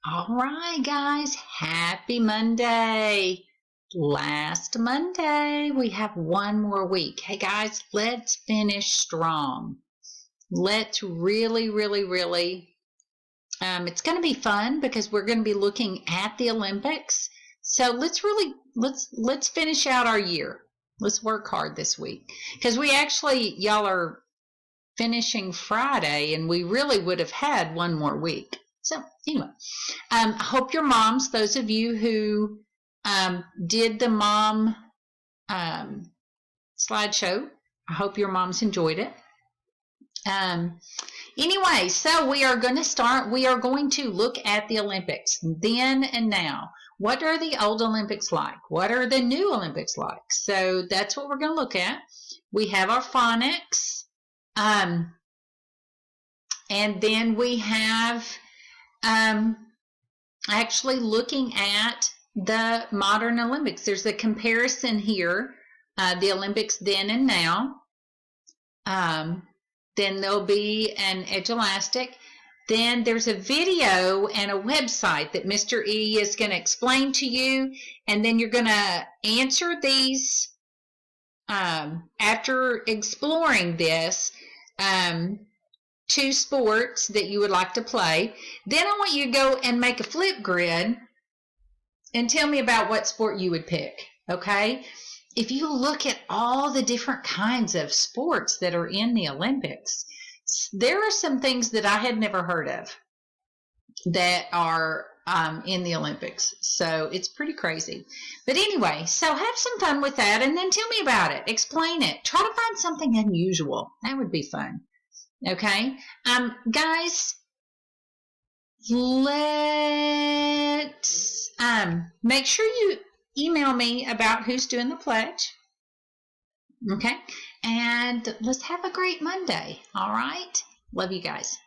All right, guys, happy Monday. Last Monday, we have one more week. Hey, guys, let's finish strong. Let's really, it's going to be fun because we're going to be looking at the Olympics. So let's finish out our year. Let's work hard this week because y'all are finishing Friday and we really would have had one more week. So anyway, I hope your moms, those of you who did the mom slideshow, I hope your moms enjoyed it. Anyway, so we are going to look at the Olympics then and now. What are the old Olympics like? What are the new Olympics like? So that's what we're going to look at. We have our phonics. And then we have actually looking at the modern Olympics. There's a comparison here, the Olympics then and now. Then there'll be an edge elastic. Then there's a video and a website that Mr. E is going to explain to you. And then you're going to answer these after exploring this. Two sports that you would like to play. Then I want you to go and make a flip grid and tell me about what sport you would pick, okay? If you look at all the different kinds of sports that are in the Olympics, there are some things that I had never heard of that are in the Olympics. So it's pretty crazy. But anyway, so have some fun with that and then tell me about it. Explain it. Try to find something unusual. That would be fun. Okay, guys, let's make sure you email me about who's doing the pledge. Okay, and let's have a great Monday. All right, love you guys.